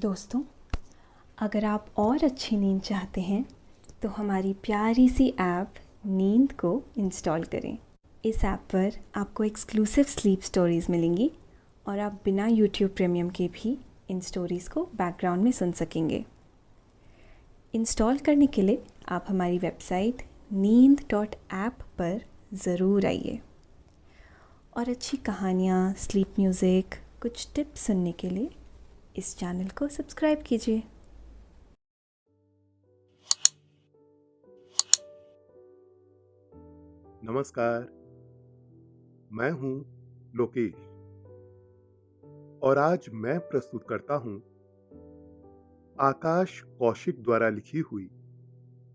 दोस्तों, अगर आप और अच्छी नींद चाहते हैं तो हमारी प्यारी सी ऐप नींद को इंस्टॉल करें। इस ऐप पर आपको एक्सक्लूसिव स्लीप स्टोरीज़ मिलेंगी और आप बिना यूट्यूब प्रीमियम के भी इन स्टोरीज़ को बैकग्राउंड में सुन सकेंगे। इंस्टॉल करने के लिए आप हमारी वेबसाइट नींद.ऐप पर ज़रूर आइए और अच्छी कहानियाँ, स्लीप म्यूज़िक, कुछ टिप्स सुनने के लिए इस चैनल को सब्सक्राइब कीजिए। नमस्कार। मैं हूं लोकेश और आज मैं प्रस्तुत करता हूं आकाश कौशिक द्वारा लिखी हुई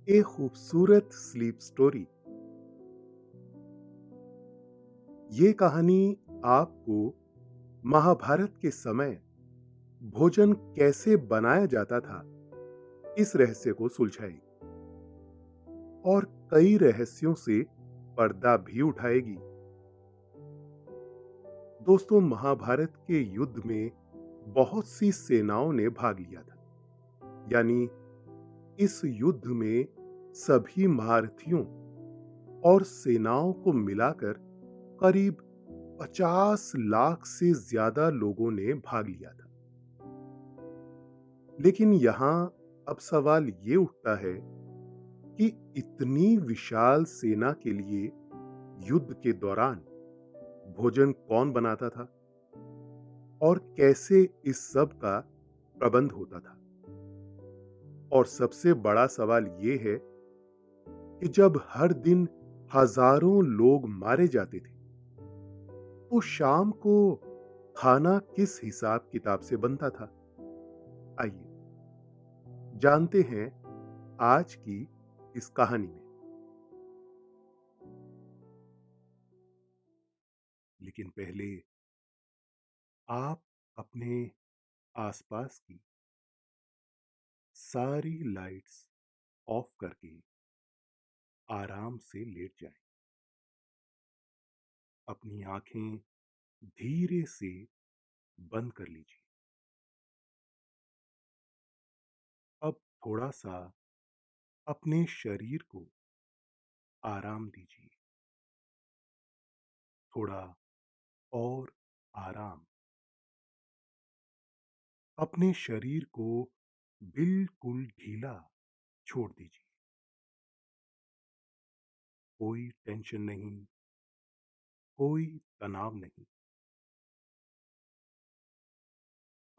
एक खूबसूरत स्लीप स्टोरी। ये कहानी आपको महाभारत के समय भोजन कैसे बनाया जाता था इस रहस्य को सुलझाएगी और कई रहस्यों से पर्दा भी उठाएगी। दोस्तों, महाभारत के युद्ध में बहुत सी सेनाओं ने भाग लिया था। यानी इस युद्ध में सभी महारथियों और सेनाओं को मिलाकर करीब 50 लाख से ज्यादा लोगों ने भाग लिया था। लेकिन यहां अब सवाल ये उठता है कि इतनी विशाल सेना के लिए युद्ध के दौरान भोजन कौन बनाता था और कैसे इस सब का प्रबंध होता था। और सबसे बड़ा सवाल यह है कि जब हर दिन हजारों लोग मारे जाते थे तो शाम को खाना किस हिसाब किताब से बनता था। आइए जानते हैं आज की इस कहानी में। लेकिन पहले आप अपने आसपास की सारी लाइट्स ऑफ करके आराम से लेट जाएं। अपनी आंखें धीरे से बंद कर लीजिए। अब थोड़ा सा अपने शरीर को आराम दीजिए। थोड़ा और आराम। अपने शरीर को बिल्कुल ढीला छोड़ दीजिए। कोई टेंशन नहीं, कोई तनाव नहीं।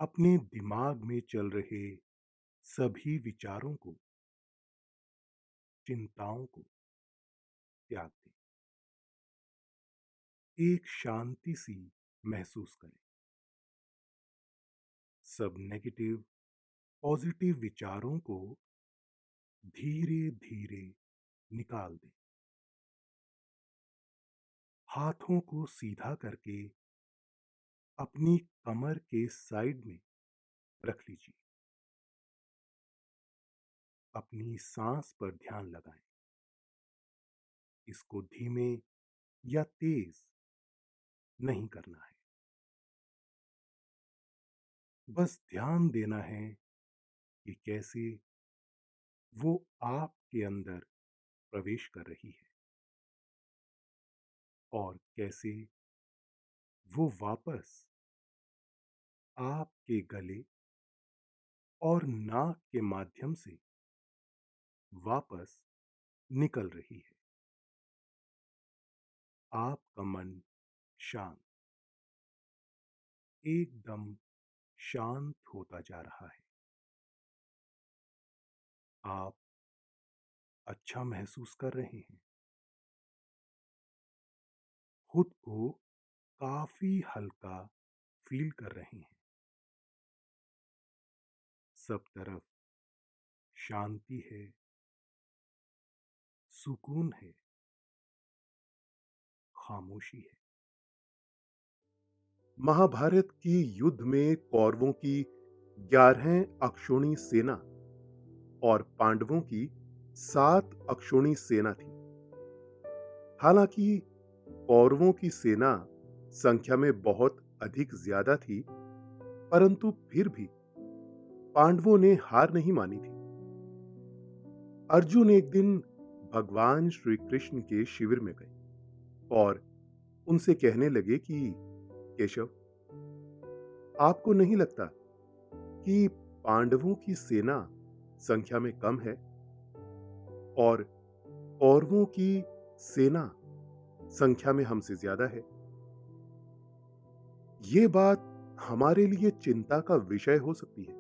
अपने दिमाग में चल रहे सभी विचारों को, चिंताओं को त्याग दें। एक शांति सी महसूस करें। सब नेगेटिव पॉजिटिव विचारों को धीरे धीरे निकाल दें। हाथों को सीधा करके अपनी कमर के साइड में रख लीजिए। अपनी सांस पर ध्यान लगाएं। इसको धीमे या तेज नहीं करना है। बस ध्यान देना है कि कैसे वो आपके अंदर प्रवेश कर रही है और कैसे वो वापस आपके गले और नाक के माध्यम से वापस निकल रही है। आपका मन शांत, एकदम शांत होता जा रहा है। आप अच्छा महसूस कर रहे हैं। खुद को काफी हल्का फील कर रहे हैं। सब तरफ शांति है, सुकून है, खामोशी है। महाभारत की युद्ध में कौरवों की 11 अक्षौणी सेना और पांडवों की 7 अक्षौणी सेना थी। हालांकि कौरवों की सेना संख्या में बहुत अधिक ज्यादा थी, परंतु फिर भी पांडवों ने हार नहीं मानी थी। अर्जुन एक दिन भगवान श्री कृष्ण के शिविर में गए और उनसे कहने लगे कि केशव, आपको नहीं लगता कि पांडवों की सेना संख्या में कम है और कौरवों की सेना संख्या में हमसे ज्यादा है? ये बात हमारे लिए चिंता का विषय हो सकती है।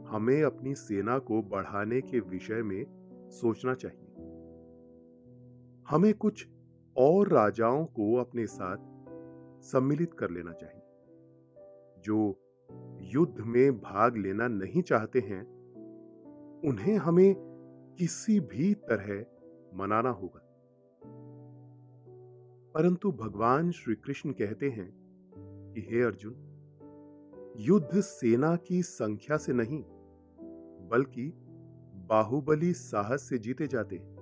हमें अपनी सेना को बढ़ाने के विषय में सोचना चाहिए। हमें कुछ और राजाओं को अपने साथ सम्मिलित कर लेना चाहिए जो युद्ध में भाग लेना नहीं चाहते हैं। उन्हें हमें किसी भी तरह मनाना होगा। परंतु भगवान श्री कृष्ण कहते हैं कि हे अर्जुन, युद्ध सेना की संख्या से नहीं बल्कि बाहुबली साहस से जीते जाते हैं।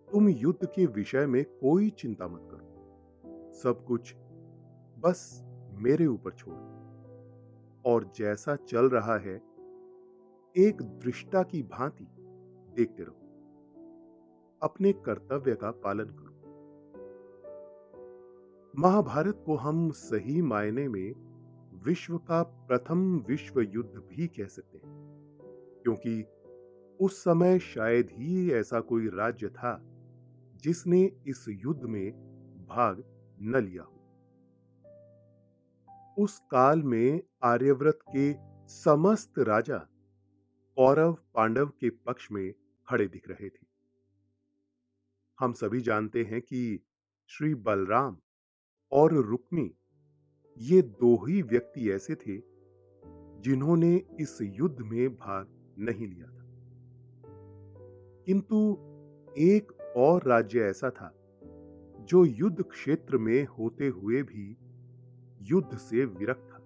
तुम युद्ध के विषय में कोई चिंता मत करो, सब कुछ बस मेरे ऊपर छोड़ दो और जैसा चल रहा है एक दृष्टा की भांति देखते रहो। अपने कर्तव्य का पालन करो। महाभारत को हम सही मायने में विश्व का प्रथम विश्व युद्ध भी कह सकते हैं, क्योंकि उस समय शायद ही ऐसा कोई राज्य था जिसने इस युद्ध में भाग न लिया हो। उस काल में आर्यव्रत के समस्त राजा कौरव पांडव के पक्ष में खड़े दिख रहे थे। हम सभी जानते हैं कि श्री बलराम और रुक्मी ये दो ही व्यक्ति ऐसे थे जिन्होंने इस युद्ध में भाग नहीं लिया था। किंतु एक और राज्य ऐसा था जो युद्ध क्षेत्र में होते हुए भी युद्ध से विरक्त था,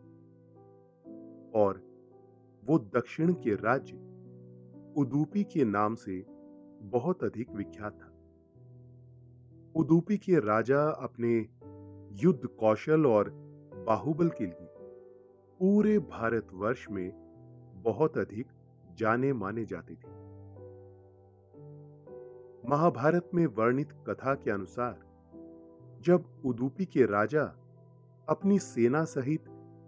और वो दक्षिण के राज्य उदुपी के नाम से बहुत अधिक विख्यात था। उदुपी के राजा अपने युद्ध कौशल और बाहुबल के लिए पूरे भारतवर्ष में बहुत अधिक जाने माने जाते थे। महाभारत में वर्णित कथा के अनुसार जब उदुपी के राजा अपनी सेना सहित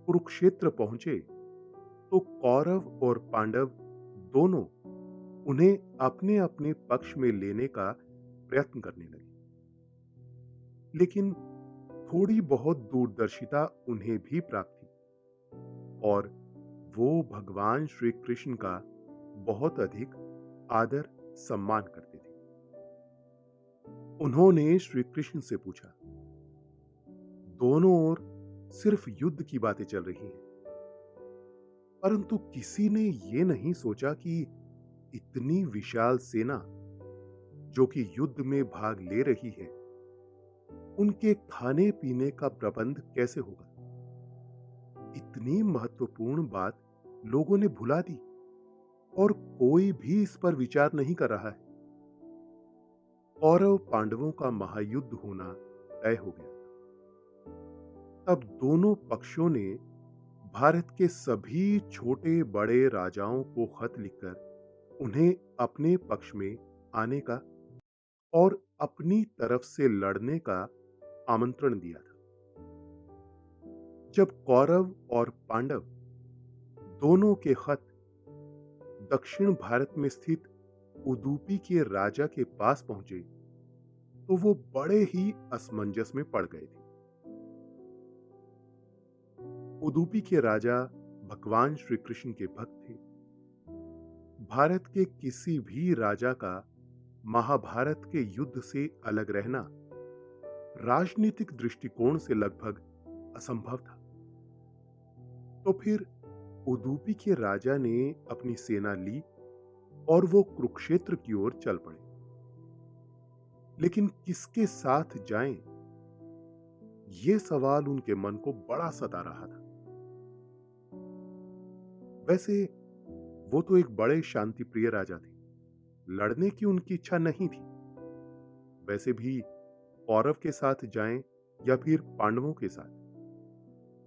कुरुक्षेत्र पहुंचे तो कौरव और पांडव दोनों उन्हें अपने अपने पक्ष में लेने का प्रयत्न करने लगे, लेकिन थोड़ी बहुत दूरदर्शिता उन्हें भी प्राप्त थी और वो भगवान श्री कृष्ण का बहुत अधिक आदर सम्मान करते थे। उन्होंने श्री कृष्ण से पूछा, दोनों ओर सिर्फ युद्ध की बातें चल रही हैं, परंतु किसी ने यह नहीं सोचा कि इतनी विशाल सेना जो कि युद्ध में भाग ले रही है, उनके खाने पीने का प्रबंध कैसे होगा। इतनी महत्वपूर्ण बात लोगों ने भुला दी और कोई भी इस पर विचार नहीं कर रहा है। कौरव पांडवों का महायुद्ध होना तय हो गया। तब दोनों पक्षों ने भारत के सभी छोटे बड़े राजाओं को खत लिखकर उन्हें अपने पक्ष में आने का और अपनी तरफ से लड़ने का आमंत्रण दिया था। जब कौरव और पांडव दोनों के खत दक्षिण भारत में स्थित उदुपी के राजा के पास पहुंचे तो वो बड़े ही असमंजस में पड़ गए थे। उदुपी के राजा भगवान श्री कृष्ण के भक्त थे। भारत के किसी भी राजा का महाभारत के युद्ध से अलग रहना राजनीतिक दृष्टिकोण से लगभग असंभव था। तो फिर उदुपी के राजा ने अपनी सेना ली और वो कुरुक्षेत्र की ओर चल पड़े। लेकिन किसके साथ जाएं, ये सवाल उनके मन को बड़ा सता रहा था। वैसे वो तो एक बड़े शांति प्रिय राजा थे, लड़ने की उनकी इच्छा नहीं थी। वैसे भी कौरव के साथ जाएं या फिर पांडवों के साथ,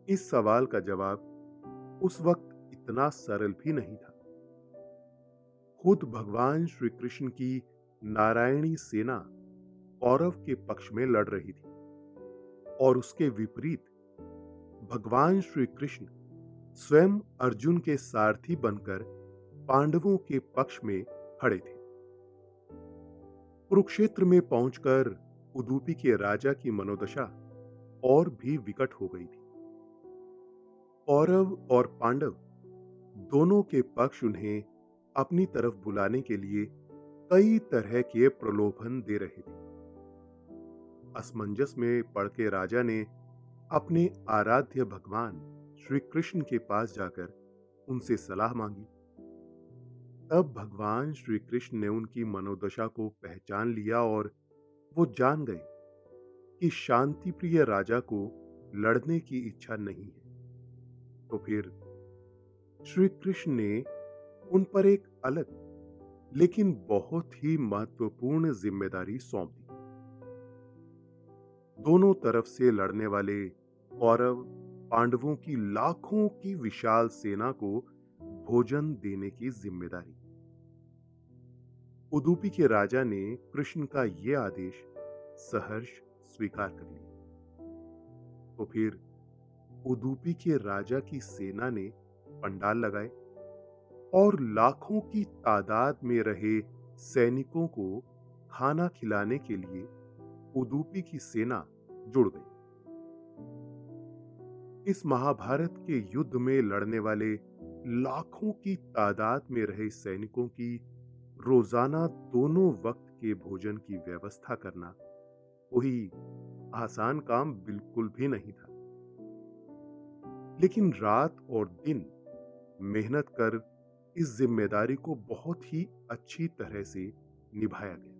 इस सवाल का जवाब उस वक्त इतना सरल भी नहीं था। खुद भगवान श्री कृष्ण की नारायणी सेना कौरव के पक्ष में लड़ रही थी और उसके विपरीत भगवान श्री कृष्ण स्वयं अर्जुन के सारथी बनकर पांडवों के पक्ष में खड़े थे। कुरुक्षेत्र में पहुंचकर उदूपी के राजा की मनोदशा और भी विकट हो गई थी। कौरव और पांडव दोनों के पक्ष उन्हें अपनी तरफ बुलाने के लिए कई तरह के प्रलोभन दे रहे थे। असमंजस में पड़ के राजा ने अपने आराध्य भगवान श्री कृष्ण के पास जाकर उनसे सलाह मांगी। तब भगवान श्री कृष्ण ने उनकी मनोदशा को पहचान लिया और वो जान गए कि शांति प्रिय राजा को लड़ने की इच्छा नहीं है। तो फिर श्री कृष्ण ने उन पर एक अलग लेकिन बहुत ही महत्वपूर्ण जिम्मेदारी सौंप दी। दोनों तरफ से लड़ने वाले कौरव पांडवों की लाखों की विशाल सेना को भोजन देने की जिम्मेदारी। उदूपी के राजा ने कृष्ण का यह आदेश सहर्ष स्वीकार कर लिया। तो फिर उदूपी के राजा की सेना ने पंडाल लगाए और लाखों की तादाद में रहे सैनिकों को खाना खिलाने के लिए उदूपी की सेना जुड़ गई। इस महाभारत के युद्ध में लड़ने वाले लाखों की तादाद में रहे सैनिकों की रोजाना दोनों वक्त के भोजन की व्यवस्था करना कोई आसान काम बिल्कुल भी नहीं था। लेकिन रात और दिन मेहनत कर इस जिम्मेदारी को बहुत ही अच्छी तरह से निभाया गया।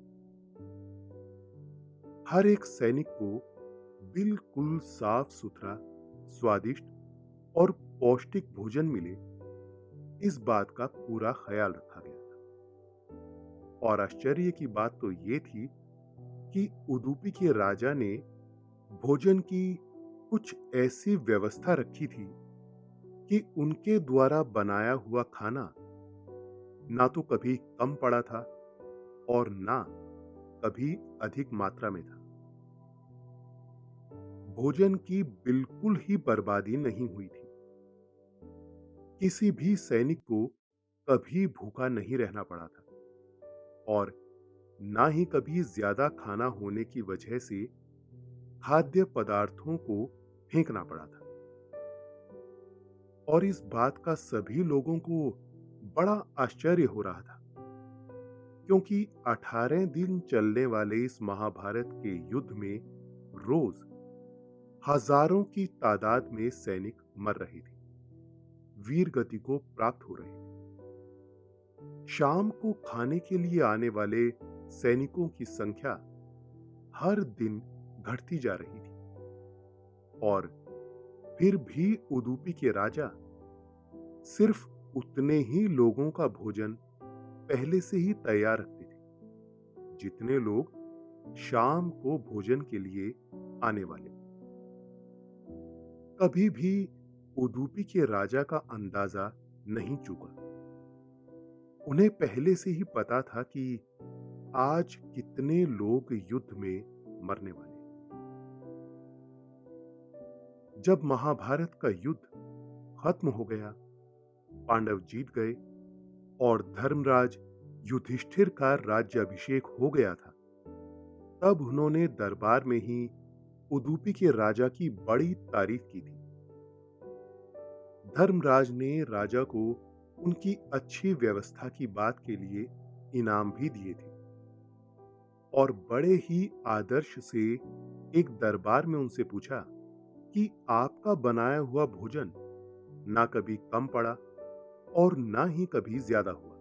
हर एक सैनिक को बिल्कुल साफ सुथरा, स्वादिष्ट और पौष्टिक भोजन मिले, इस बात का पूरा ख्याल रखा गया था। और आश्चर्य की बात तो यह थी कि उदूपी के राजा ने भोजन की कुछ ऐसी व्यवस्था रखी थी कि उनके द्वारा बनाया हुआ खाना ना तो कभी कम पड़ा था और ना कभी अधिक मात्रा में था। भोजन की बिल्कुल ही बर्बादी नहीं हुई थी। किसी भी सैनिक को कभी भूखा नहीं रहना पड़ा था और ना ही कभी ज्यादा खाना होने की वजह से खाद्य पदार्थों को फेंकना पड़ा था। और इस बात का सभी लोगों को बड़ा आश्चर्य हो रहा था, क्योंकि 18 दिन चलने वाले इस महाभारत के युद्ध में रोज हजारों की तादाद में सैनिक मर रहे थे, वीर गति को प्राप्त हो रहे थे। शाम को खाने के लिए आने वाले सैनिकों की संख्या हर दिन घटती जा रही थी और फिर भी उदूपी के राजा सिर्फ उतने ही लोगों का भोजन पहले से ही तैयार रखते थे जितने लोग शाम को भोजन के लिए आने वाले। कभी भी उदूपी के राजा का अंदाजा नहीं चूका। उन्हें पहले से ही पता था कि आज कितने लोग युद्ध में मरने वाले। जब महाभारत का युद्ध खत्म हो गया, पांडव जीत गए और धर्मराज युधिष्ठिर का राज्याभिषेक हो गया था, तब उन्होंने दरबार में ही उदूपी के राजा की बड़ी तारीफ की थी। धर्मराज ने राजा को उनकी अच्छी व्यवस्था की बात के लिए इनाम भी दिए थे और बड़े ही आदर्श से एक दरबार में उनसे पूछा कि आपका बनाया हुआ भोजन ना कभी कम पड़ा और ना ही कभी ज्यादा हुआ।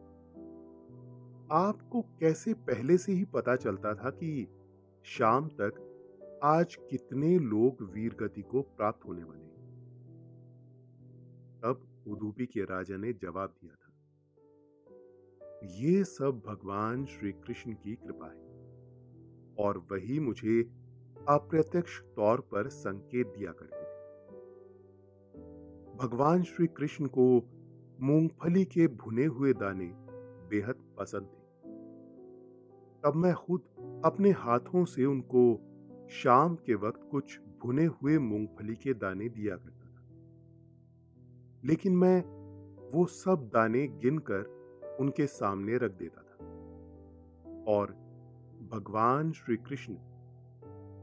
आपको कैसे पहले से ही पता चलता था कि शाम तक आज कितने लोग वीर गति को प्राप्त होने वाले हैं? तब उदूपी के राजा ने जवाब दिया था, ये सब भगवान श्री कृष्ण की कृपा है और वही मुझे अप्रत्यक्ष तौर पर संकेत दिया करते थे। भगवान श्री कृष्ण को मूंगफली के भुने हुए दाने बेहद पसंद थे। तब मैं खुद अपने हाथों से उनको शाम के वक्त कुछ भुने हुए मूंगफली के दाने दिया करता था। लेकिन मैं वो सब दाने गिनकर उनके सामने रख देता था, और भगवान श्री कृष्ण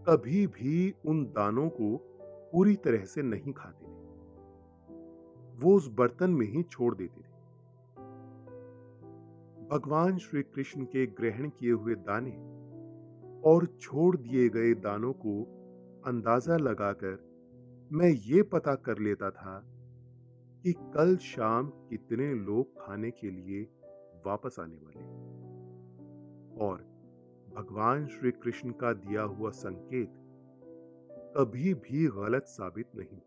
कभी भी उन दानों को पूरी तरह से नहीं खाते थे। वो उस बर्तन में ही छोड़ देते थे। भगवान श्री कृष्ण के ग्रहण किए हुए दाने और छोड़ दिए गए दानों को अंदाजा लगाकर मैं ये पता कर लेता था कि कल शाम कितने लोग खाने के लिए वापस आने वाले हैं। और भगवान श्री कृष्ण का दिया हुआ संकेत कभी भी गलत साबित नहीं।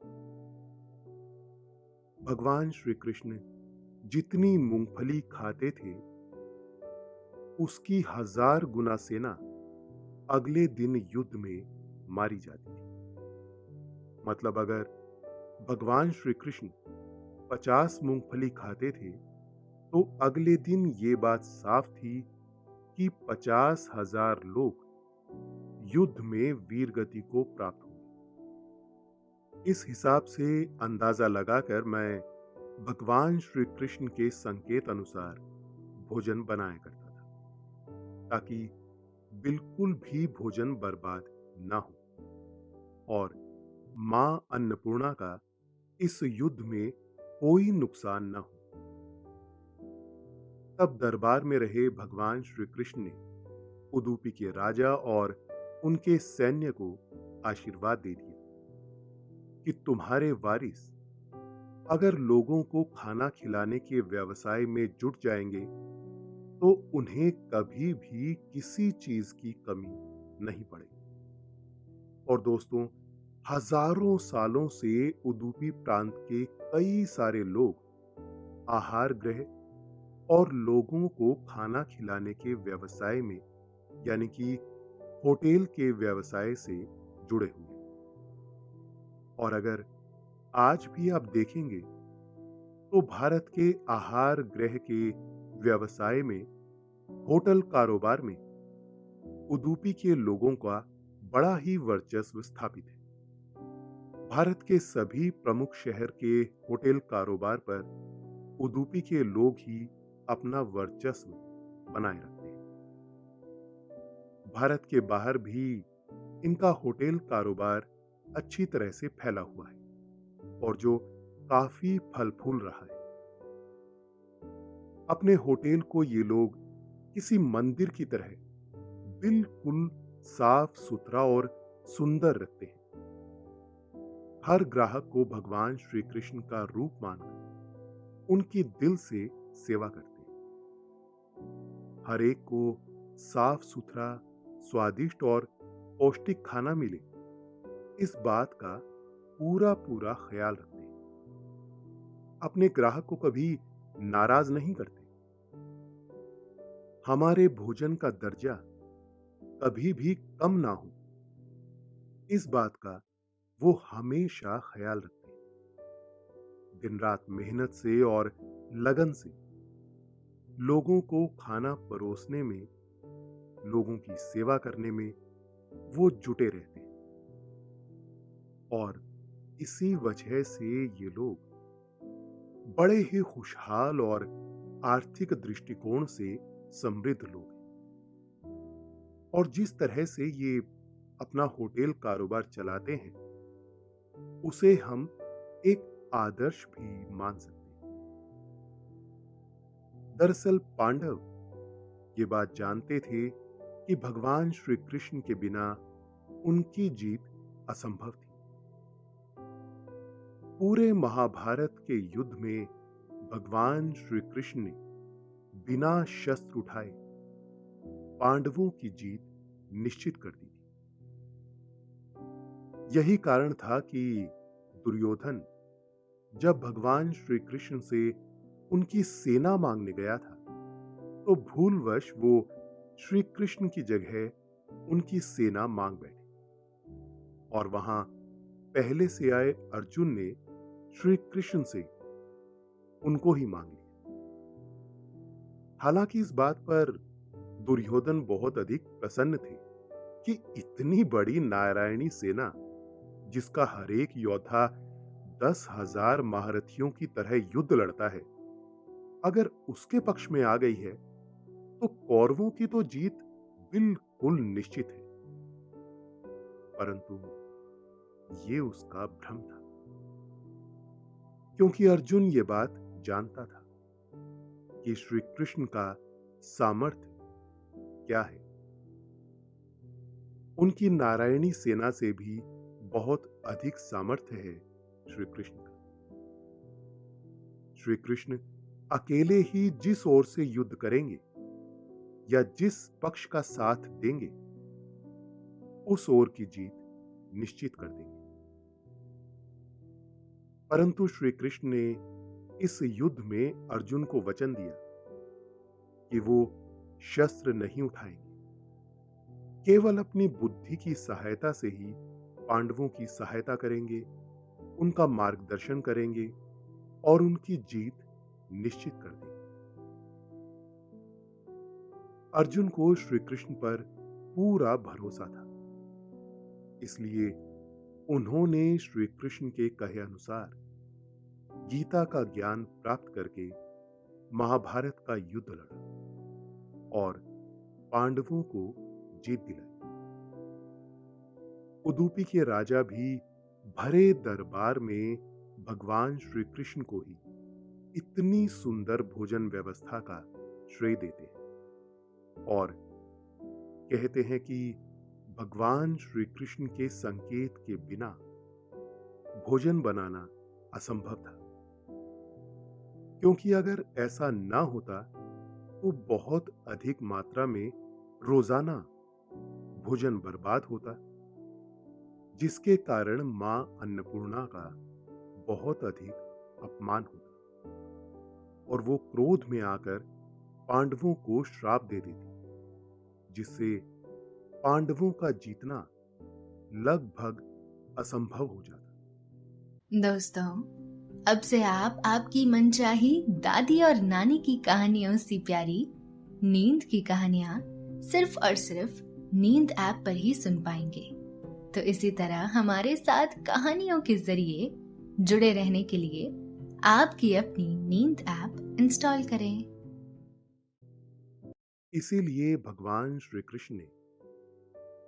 भगवान श्री कृष्ण जितनी मूंगफली खाते थे, उसकी 1000 गुना सेना अगले दिन युद्ध में मारी जाती थी। मतलब अगर भगवान श्री कृष्ण 50 मूंगफली खाते थे, तो अगले दिन ये बात साफ थी कि 50,000 लोग युद्ध में वीर गति को प्राप्त होंगे। इस हिसाब से अंदाजा लगाकर मैं भगवान श्री कृष्ण के संकेत अनुसार भोजन बनाया करता था, ताकि बिल्कुल भी भोजन बर्बाद ना हो और मां अन्नपूर्णा का इस युद्ध में कोई नुकसान ना हो। तब दरबार में रहे भगवान श्री कृष्ण ने उदुपी के राजा और उनके सैन्य को आशीर्वाद दे दिया कि तुम्हारे वारिस अगर लोगों को खाना खिलाने के व्यवसाय में जुट जाएंगे, तो उन्हें कभी भी किसी चीज की कमी नहीं पड़ेगी। और दोस्तों, हजारों सालों से उदुपी प्रांत के कई सारे लोग आहार गृह और लोगों को खाना खिलाने के व्यवसाय में, यानी कि होटल के व्यवसाय से जुड़े हुए हैं। और अगर आज भी आप देखेंगे, तो भारत के आहार गृह के व्यवसाय में, होटल कारोबार में उदुपी के लोगों का बड़ा ही वर्चस्व स्थापित है। भारत के सभी प्रमुख शहर के होटल कारोबार पर उदुपी के लोग ही अपना वर्चस्व बनाए रखते हैं। भारत के बाहर भी इनका होटल कारोबार अच्छी तरह से फैला हुआ है, और जो काफी फल फूल रहा है। अपने होटल को ये लोग किसी मंदिर की तरह बिल्कुल साफ सुथरा और सुंदर रखते हैं। हर ग्राहक को भगवान श्री कृष्ण का रूप मानकर उनकी दिल से सेवा करते हैं। हर एक को साफ सुथरा, स्वादिष्ट और पौष्टिक खाना मिले, इस बात का पूरा पूरा ख्याल रखते हैं। अपने ग्राहक को कभी नाराज नहीं करते। हमारे भोजन का दर्जा कभी भी कम ना हो, इस बात का वो हमेशा ख्याल रखते हैं। दिन रात मेहनत से और लगन से लोगों को खाना परोसने में, लोगों की सेवा करने में वो जुटे रहते हैं। और इसी वजह से ये लोग बड़े ही खुशहाल और आर्थिक दृष्टिकोण से समृद्ध लोग हैं। और जिस तरह से ये अपना होटल कारोबार चलाते हैं, उसे हम एक आदर्श भी मान सकते हैं। दरअसल पांडव ये बात जानते थे कि भगवान श्री कृष्ण के बिना उनकी जीत असंभव थी। पूरे महाभारत के युद्ध में भगवान श्री कृष्ण ने बिना शस्त्र उठाए पांडवों की जीत निश्चित कर दी थी। यही कारण था कि दुर्योधन जब भगवान श्री कृष्ण से उनकी सेना मांगने गया था, तो भूलवश वो श्री कृष्ण की जगह उनकी सेना मांग बैठे। और वहां पहले से आए अर्जुन ने श्री कृष्ण से उनको ही मांग लिया। हालांकि इस बात पर दुर्योधन बहुत अधिक प्रसन्न थे कि इतनी बड़ी नारायणी सेना, जिसका हर एक योद्धा 10,000 महारथियों की तरह युद्ध लड़ता है, अगर उसके पक्ष में आ गई है तो कौरवों की तो जीत बिल्कुल निश्चित है। परंतु ये उसका भ्रम था, क्योंकि अर्जुन ये बात जानता था कि श्री कृष्ण का सामर्थ्य क्या है। उनकी नारायणी सेना से भी बहुत अधिक सामर्थ्य है श्री कृष्ण का। श्री कृष्ण अकेले ही जिस ओर से युद्ध करेंगे या जिस पक्ष का साथ देंगे, उस ओर की जीत निश्चित कर देंगे। परंतु श्री कृष्ण ने इस युद्ध में अर्जुन को वचन दिया कि वो शस्त्र नहीं उठाएंगे, केवल अपनी बुद्धि की सहायता से ही पांडवों की सहायता करेंगे, उनका मार्गदर्शन करेंगे और उनकी जीत निश्चित कर देंगे। अर्जुन को श्री कृष्ण पर पूरा भरोसा था, इसलिए उन्होंने श्री कृष्ण के कहे अनुसार गीता का ज्ञान प्राप्त करके महाभारत का युद्ध लड़ा और पांडवों को जीत दिलाई। उदुपी के राजा भी भरे दरबार में भगवान श्री कृष्ण को ही इतनी सुंदर भोजन व्यवस्था का श्रेय देते हैं और कहते हैं कि भगवान श्री कृष्ण के संकेत के बिना भोजन बनाना असंभव था, क्योंकि अगर ऐसा ना होता तो बहुत अधिक मात्रा में रोजाना भोजन बर्बाद होता, जिसके कारण मां अन्नपूर्णा का बहुत अधिक अपमान होता और वो क्रोध में आकर पांडवों को श्राप दे देती, जिससे पांडवों का जीतना लगभग असंभव हो जाता। दोस्तों, अब से आप आपकी मनचाही दादी और नानी की कहानियों से प्यारी नींद की कहानियां सिर्फ और सिर्फ नींद ऐप पर ही सुन पाएंगे। तो इसी तरह हमारे साथ कहानियों के जरिए जुड़े रहने के लिए आपकी अपनी नींद ऐप इंस्टॉल करें। इसीलिए भगवान श्री कृष्ण ने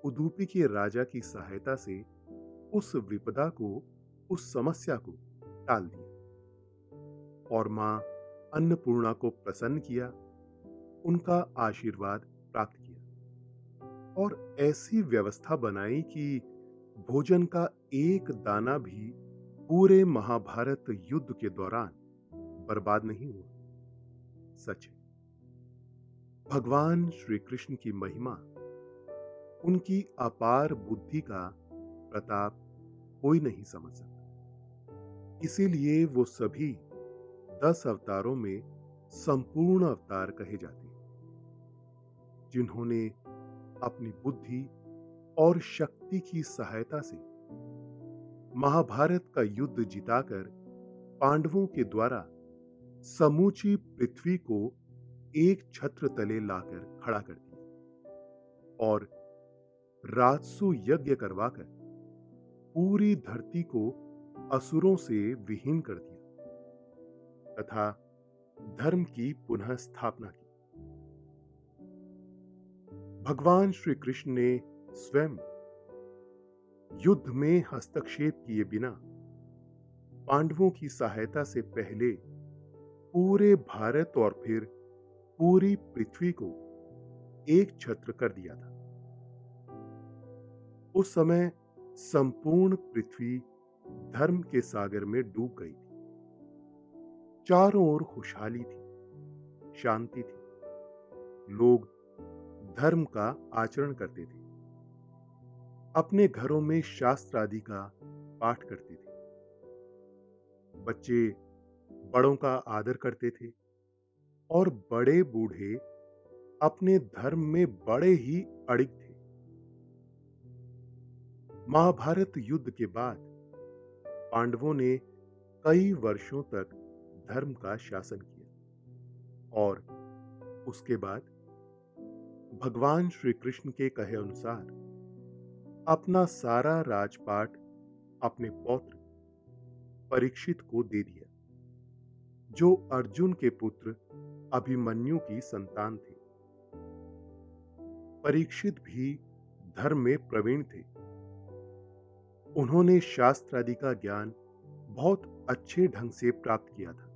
उदुपी के राजा की सहायता से उस विपदा को, उस समस्या को टाल दिया और मां अन्नपूर्णा को प्रसन्न किया, उनका आशीर्वाद प्राप्त किया और ऐसी व्यवस्था बनाई कि भोजन का एक दाना भी पूरे महाभारत युद्ध के दौरान बर्बाद नहीं हुआ। सच है, भगवान श्री कृष्ण की महिमा, उनकी अपार बुद्धि का प्रताप कोई नहीं समझ सकता। इसीलिए वो सभी 10 अवतारों में संपूर्ण अवतार कहे जाते हैं, जिन्होंने अपनी बुद्धि और शक्ति की सहायता से महाभारत का युद्ध जिताकर पांडवों के द्वारा समूची पृथ्वी को एक छत्र तले लाकर खड़ा कर दिया और राजसु यज्ञ करवाकर पूरी धरती को असुरों से विहीन कर दिया तथा धर्म की पुनः स्थापना की। भगवान श्री कृष्ण ने स्वयं युद्ध में हस्तक्षेप किए बिना पांडवों की सहायता से पहले पूरे भारत और फिर पूरी पृथ्वी को एक छत्र कर दिया था। उस समय संपूर्ण पृथ्वी धर्म के सागर में डूब गई थी। चारों ओर खुशहाली थी, शांति थी। लोग धर्म का आचरण करते थे, अपने घरों में शास्त्र आदि का पाठ करते थे, बच्चे बड़ों का आदर करते थे और बड़े बूढ़े अपने धर्म में बड़े ही अड़िग थे। महाभारत युद्ध के बाद पांडवों ने कई वर्षों तक धर्म का शासन किया और उसके बाद भगवान श्री कृष्ण के कहे अनुसार अपना सारा राजपाट अपने पौत्र परीक्षित को दे दिया, जो अर्जुन के पुत्र अभिमन्यु की संतान थे। परीक्षित भी धर्म में प्रवीण थे। उन्होंने शास्त्र आदि का ज्ञान बहुत अच्छे ढंग से प्राप्त किया था,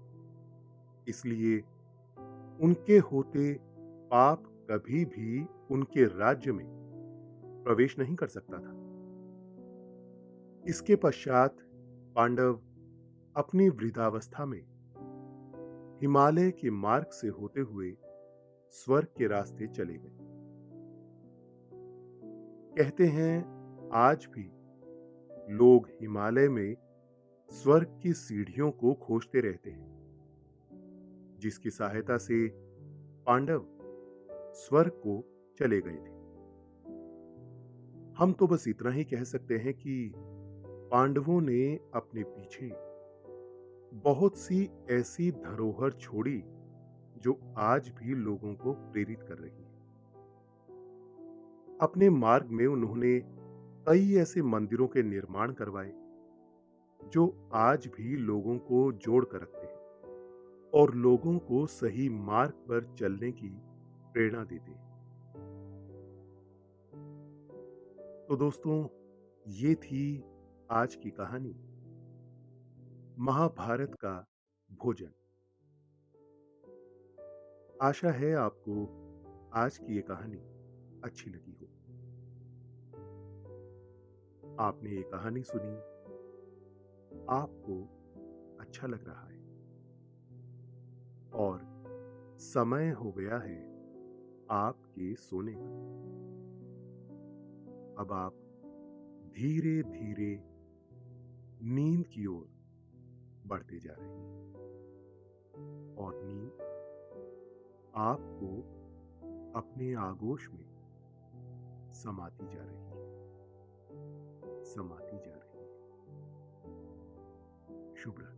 इसलिए उनके होते पाप कभी भी उनके राज्य में प्रवेश नहीं कर सकता था। इसके पश्चात पांडव अपनी वृद्धावस्था में हिमालय के मार्ग से होते हुए स्वर्ग के रास्ते चले गए। कहते हैं आज भी लोग हिमालय में स्वर्ग की सीढ़ियों को खोजते रहते हैं, जिसकी सहायता से पांडव स्वर्ग को चले गए थे। हम तो बस इतना ही कह सकते हैं कि पांडवों ने अपने पीछे बहुत सी ऐसी धरोहर छोड़ी जो आज भी लोगों को प्रेरित कर रही है। अपने मार्ग में उन्होंने कई ऐसे मंदिरों के निर्माण करवाए जो आज भी लोगों को जोड़ कर रखते हैं और लोगों को सही मार्ग पर चलने की प्रेरणा देते हैं। तो दोस्तों, ये थी आज की कहानी, महाभारत का भोजन। आशा है आपको आज की ये कहानी अच्छी लगी हो। आपने ये कहानी सुनी, आपको अच्छा लग रहा है और समय हो गया है आपके सोने का। अब आप धीरे धीरे नींद की ओर बढ़ते जा रहे हैं और नींद आपको अपने आगोश में समाती जा रही है, समाती जा रही है। शुभ रात्रि।